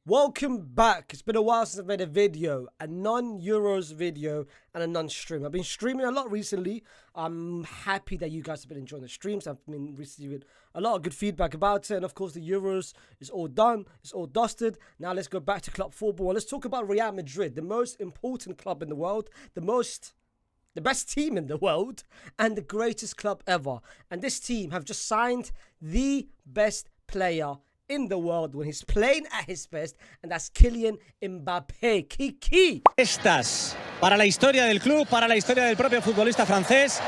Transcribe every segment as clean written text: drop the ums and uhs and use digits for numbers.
Welcome back. It's been a while since I've made a video, a non-Euros video and a non-stream. I've been streaming a lot recently. I'm happy that you guys have been enjoying the streams. I've been receiving a lot of good feedback about it. And of course, the Euros is all done. It's all dusted. Now let's go back to club football. And let's talk about Real Madrid, the most important club in the world, the best team in the world, and the greatest club ever. And this team have just signed the best player in the world when he's playing at his best, and that's Kylian Mbappé. Kiki. Estas para la historia del club, para la historia del propio futbolista francés.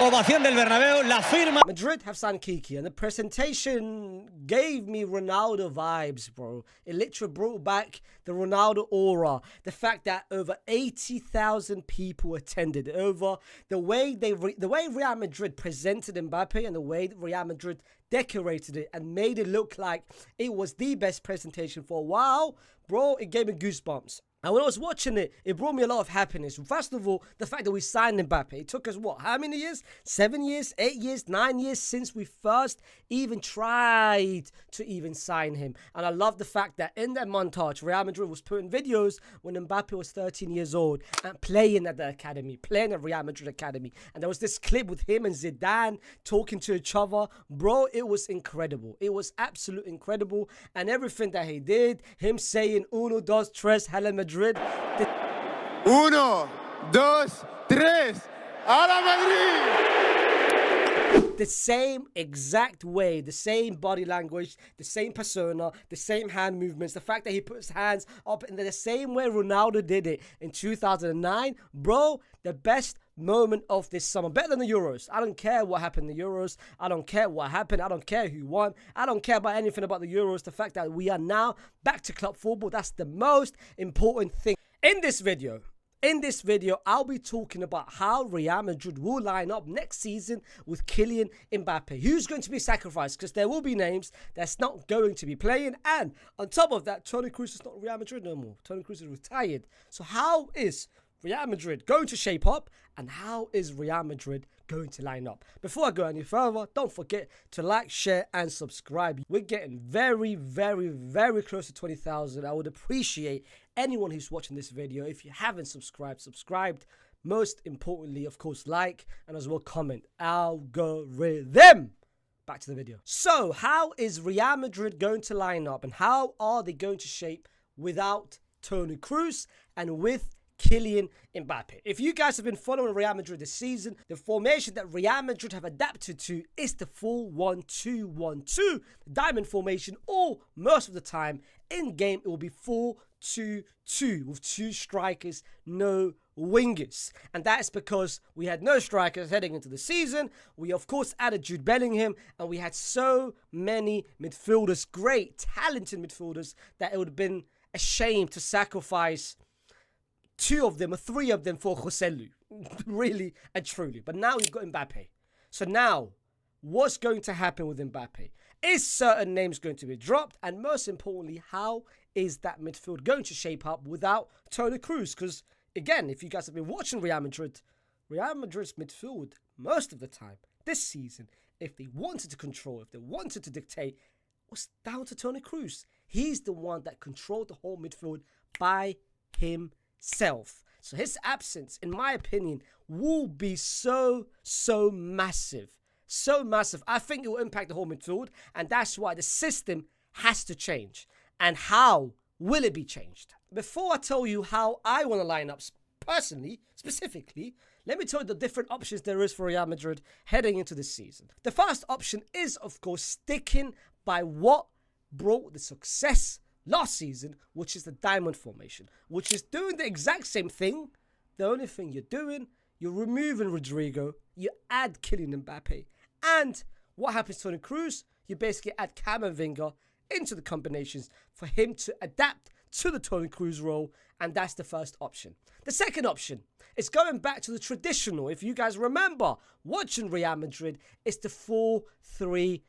Ovación del Bernabéu, la firma. Madrid have signed Kiki, and the presentation gave me Ronaldo vibes, bro. It literally brought back the Ronaldo aura. The fact that over 80,000 people attended, over the way Real Madrid presented Mbappe and the way Real Madrid decorated it and made it look like it was the best presentation for a while, bro. It gave me goosebumps. And when I was watching it, it brought me a lot of happiness. First of all, the fact that we signed Mbappe. It took us, what, how many years? 7 years, 8 years, 9 years since we first even tried to even sign him. And I love the fact that in that montage, Real Madrid was putting videos when Mbappe was 13 years old and playing at the academy, playing at Real Madrid Academy. And there was this clip with him and Zidane talking to each other. Bro, it was incredible. It was absolutely incredible. And everything that he did, him saying, uno, dos, tres, Hala Madrid. Uno, dos, tres, a la Madrid! The same exact way, the same body language, the same persona, the same hand movements, the fact that he put his hands up in the same way Ronaldo did it in 2009. Bro, the best moment of this summer. Better than the Euros. I don't care what happened in the Euros. I don't care what happened. I don't care who won. I don't care about anything about the Euros. The fact that we are now back to club football, that's the most important thing. In this video, I'll be talking about how Real Madrid will line up next season with Kylian Mbappe. Who's going to be sacrificed? Because there will be names that's not going to be playing. And on top of that, Toni Kroos is not Real Madrid no more. Toni Kroos is retired. So how is Real Madrid going to shape up? And how is Real Madrid going to line up? Before I go any further, don't forget to like, share, and subscribe. We're getting very, very, very close to 20,000. I would appreciate anyone who's watching this video. If you haven't subscribed. Most importantly, of course, like and as well comment. Algorithm. Back to the video. So, how is Real Madrid going to line up, and how are they going to shape without Toni Kroos and with Kylian Mbappe? If you guys have been following Real Madrid this season, the formation that Real Madrid have adapted to is the 4-1-2-1-2, the diamond formation, or most of the time in game it will be 4-2-2 with 2 strikers, no wingers. And that is because we had no strikers heading into the season. We of course added Jude Bellingham, and we had so many midfielders, great talented midfielders, that it would have been a shame to sacrifice 2 of them or 3 of them for Joselu. Really and truly. But now we've got Mbappe. So now, what's going to happen with Mbappe? Is certain names going to be dropped? And most importantly, how is that midfield going to shape up without Toni Kroos? Because again, if you guys have been watching Real Madrid's midfield most of the time this season, if they wanted to control, if they wanted to dictate, was down to Toni Kroos. He's the one that controlled the whole midfield by himself. So his absence, in my opinion, will be so massive. So massive. I think it will impact the whole midfield, and that's why the system has to change. And how will it be changed? Before I tell you how I want to line up personally, specifically, let me tell you the different options there is for Real Madrid heading into this season. The first option is, of course, sticking by what brought the success last season, which is the diamond formation, which is doing the exact same thing. The only thing you're doing, you're removing Rodrigo, you add Kylian Mbappe, and what happens to Toni Kroos? You basically add Camavinga into the combinations for him to adapt to the Toni Kroos role, and that's the first option. The second option is going back to the traditional, if you guys remember watching Real Madrid, it's the 4-3-3,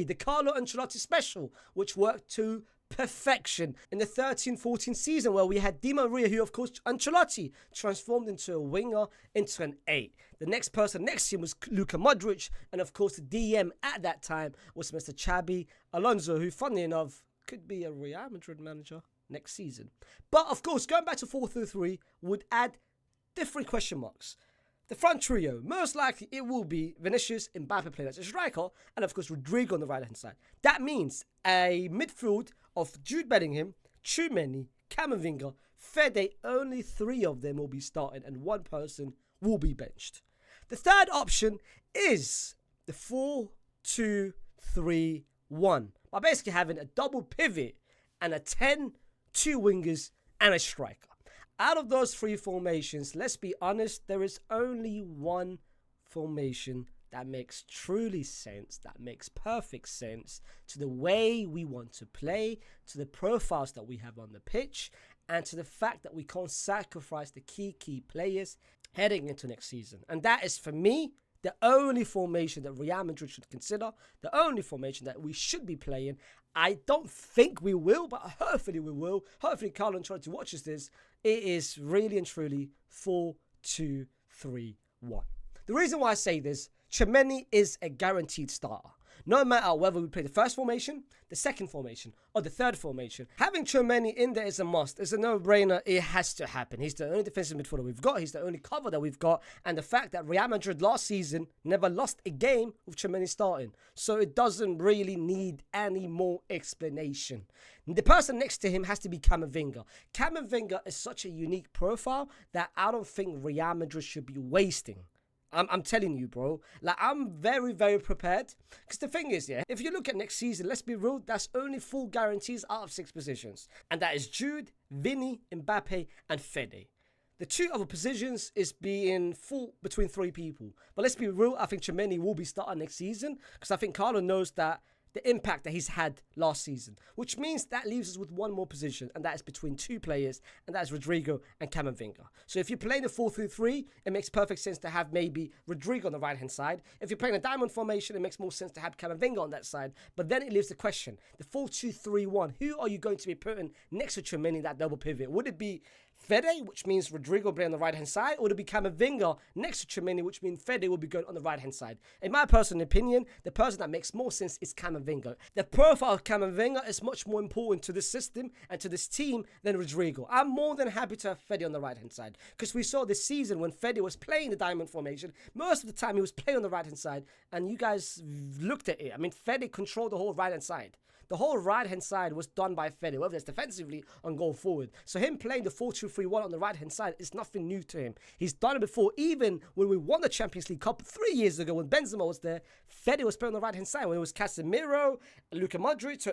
the Carlo Ancelotti special, which worked to perfection in the 13-14 season, where we had Di Maria, who of course Ancelotti transformed into a winger, into an 8. The next person next to him was Luka Modric, and of course the DM at that time was Mr. Xabi Alonso, who funnily enough could be a Real Madrid manager next season. But of course, going back to 4-3-3 would add different question marks. The front trio, most likely it will be Vinicius, Mbappe playing as a striker, and of course Rodrigo on the right-hand side. That means a midfield of Jude Bellingham, Tchouaméni, Camavinga, Fede, only 3 of them will be starting and 1 person will be benched. The third option is the 4-2-3-1 by basically having a double pivot and a 10, 2 wingers and a striker. Out of those 3 formations, let's be honest, there is only one formation that makes truly sense, that makes perfect sense to the way we want to play, to the profiles that we have on the pitch, and to the fact that we can't sacrifice the key players heading into next season. And that is, for me, the only formation that Real Madrid should consider, the only formation that we should be playing. I don't think we will, but hopefully we will. Hopefully Kylian tries to watch this. It is really and truly 4-2-3-1. The reason why I say this, Tchouaméni is a guaranteed starter. No matter whether we play the first formation, the second formation, or the third formation, having Tchouaméni in there is a must. It's a no-brainer. It has to happen. He's the only defensive midfielder we've got. He's the only cover that we've got. And the fact that Real Madrid last season never lost a game with Tchouaméni starting. So it doesn't really need any more explanation. The person next to him has to be Camavinga. Camavinga is such a unique profile that I don't think Real Madrid should be wasting. I'm telling you, bro. Like, I'm very, very prepared. Because the thing is, yeah, if you look at next season, let's be real, that's only 4 guarantees out of 6 positions. And that is Jude, Vini, Mbappe, and Fede. The 2 other positions is being fought between 3 people. But let's be real, I think Tchouaméni will be starting next season. Because I think Carlo knows that the impact that he's had last season, which means that leaves us with 1 more position, and that is between 2 players, and that is Rodrigo and Camavinga. So if you're playing the 4-3-3, it makes perfect sense to have maybe Rodrigo on the right-hand side. If you're playing a diamond formation, it makes more sense to have Camavinga on that side. But then it leaves the question, the 4-2-3-1, who are you going to be putting next to Tchouaméni in that double pivot? Would it be Fede, which means Rodrigo will be on the right-hand side, or would it be Camavinga next to Tchouaméni, which means Fede will be going on the right-hand side? In my personal opinion, the person that makes more sense is Camavinga. The profile of Camavinga is much more important to this system and to this team than Rodrigo. I'm more than happy to have Fede on the right-hand side, because we saw this season when Fede was playing the diamond formation, most of the time he was playing on the right-hand side, and you guys looked at it. I mean, Fede controlled the whole right-hand side. The whole right-hand side was done by Fede, whether it's defensively or going forward. So him playing the 4-2-3-1 on the right-hand side is nothing new to him. He's done it before. Even when we won the Champions League Cup 3 years ago when Benzema was there, Fede was playing on the right-hand side. When it was Casemiro, Luka Modric,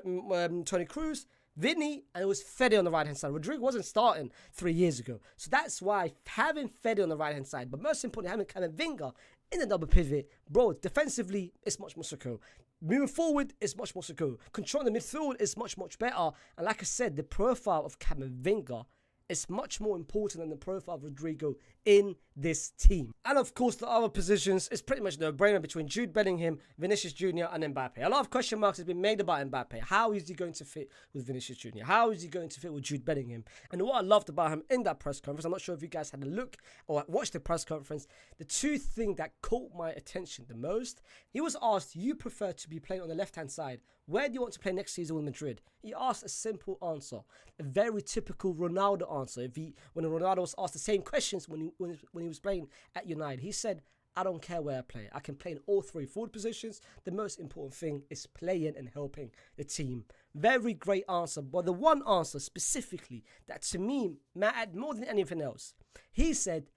Toni Kroos, Vini, and it was Fede on the right-hand side. Rodrigo wasn't starting 3 years ago. So that's why having Fede on the right-hand side, but most importantly, having Camavinga in the double pivot, bro, defensively, it's much more secure. Moving forward is much more secure. Controlling the midfield is much better. And like I said, the profile of Camavinga is much more important than the profile of Rodrigo in this team. And of course, the other positions is pretty much no-brainer between Jude Bellingham, Vinicius Jr. and Mbappe. A lot of question marks have been made about Mbappe. How is he going to fit with Vinicius Jr.? How is he going to fit with Jude Bellingham? And what I loved about him in that press conference, I'm not sure if you guys had a look or watched the press conference, the 2 things that caught my attention the most, he was asked, you prefer to be playing on the left-hand side. Where do you want to play next season with Madrid? He asked a simple answer, a very typical Ronaldo answer. When Ronaldo was asked the same questions when he was playing at United, he said, I don't care where I play. I can play in all 3 forward positions. The most important thing is playing and helping the team. Very great answer. But the one answer specifically that to me mattered more than anything else, he said,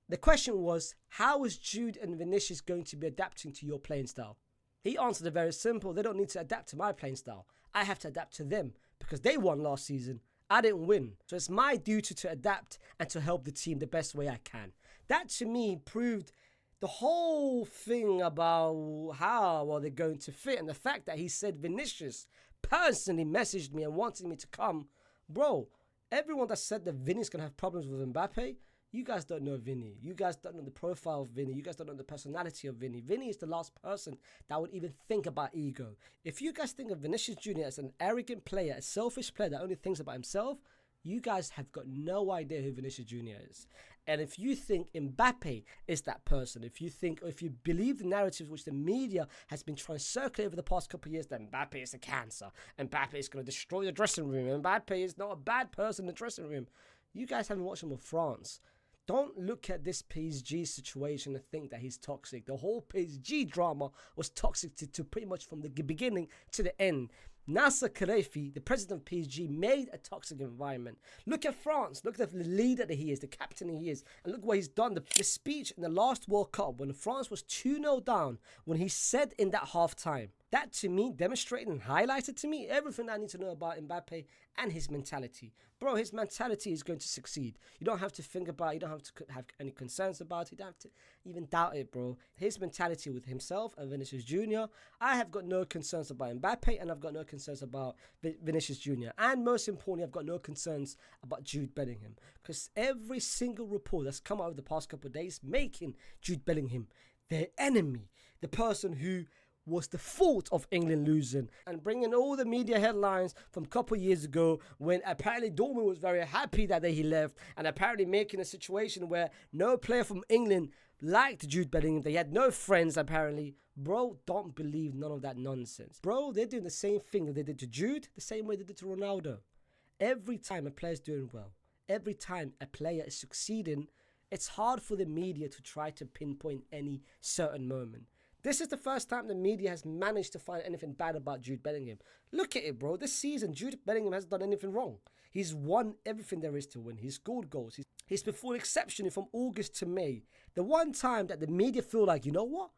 the question was, how is Jude and Vinicius going to be adapting to your playing style? He answered it very simple. They don't need to adapt to my playing style. I have to adapt to them because they won last season. I didn't win. So it's my duty to adapt and to help the team the best way I can. That to me proved the whole thing about how are they going to fit, and the fact that he said Vinicius personally messaged me and wanted me to come. Bro, everyone that said that Vinny's going to have problems with Mbappe, you guys don't know Vinny. You guys don't know the profile of Vinny. You guys don't know the personality of Vinny. Vinny is the last person that would even think about ego. If you guys think of Vinicius Jr. as an arrogant player, a selfish player that only thinks about himself, you guys have got no idea who Vinicius Jr. is. And if you think Mbappe is that person, if you believe the narratives which the media has been trying to circulate over the past couple of years, that Mbappe is a cancer, Mbappe is going to destroy the dressing room, Mbappe is not a bad person in the dressing room, you guys haven't watched him with France. Don't look at this PSG situation and think that he's toxic. The whole PSG drama was toxic to pretty much from the beginning to the end. Nasser Khelaifi, the president of PSG, made a toxic environment. Look at France. Look at the leader that he is, the captain he is. And look what he's done. The speech in the last World Cup when France was 2-0 down, when he said in that half-time, that to me demonstrated and highlighted to me everything I need to know about Mbappe and his mentality. Bro, his mentality is going to succeed. You don't have to think about it. You don't have to have any concerns about it. You don't have to even doubt it, bro. His mentality with himself and Vinicius Jr., I have got no concerns about Mbappe, and I've got no concerns about Vinicius Jr. And most importantly, I've got no concerns about Jude Bellingham. Because every single report that's come out over the past couple of days making Jude Bellingham their enemy, the person who was the fault of England losing, and bringing all the media headlines from a couple of years ago when apparently Dortmund was very happy that he left, and apparently making a situation where no player from England liked Jude Bellingham. They had no friends apparently. Bro, don't believe none of that nonsense. Bro, they're doing the same thing that they did to Jude, the same way they did to Ronaldo. Every time a player's doing well, every time a player is succeeding, it's hard for the media to try to pinpoint any certain moment. This is the first time the media has managed to find anything bad about Jude Bellingham. Look at it, bro. This season, Jude Bellingham hasn't done anything wrong. He's won everything there is to win. He's scored goals. He's performed exceptionally from August to May. The one time that the media feel like, you know what?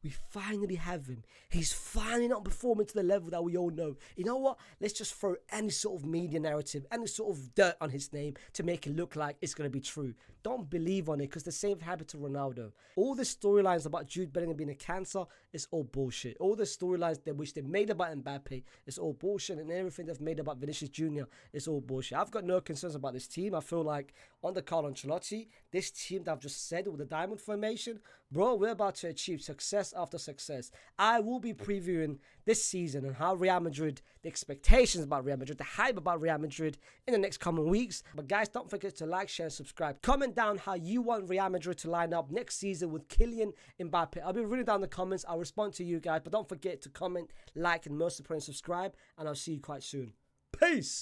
We finally have him. He's finally not performing to the level that we all know. You know what? Let's just throw any sort of media narrative, any sort of dirt on his name to make it look like it's going to be true. Don't believe on it, because the same happened to Ronaldo. All the storylines about Jude Bellingham being a cancer is all bullshit. All the storylines which they made about Mbappe is all bullshit, and everything they've made about Vinicius Jr. is all bullshit. I've got no concerns about this team. I feel like under Carlo Ancelotti, this team that I've just said with the diamond formation, bro, we're about to achieve success after success. I will be previewing this season and how Real Madrid, the expectations about Real Madrid, the hype about Real Madrid in the next coming weeks. But guys, don't forget to like, share, and subscribe. Comment down how you want Real Madrid to line up next season with Kylian Mbappe. I'll be reading down the comments. I'll respond to you guys. But don't forget to comment, like, and most importantly, subscribe. And I'll see you quite soon. Peace!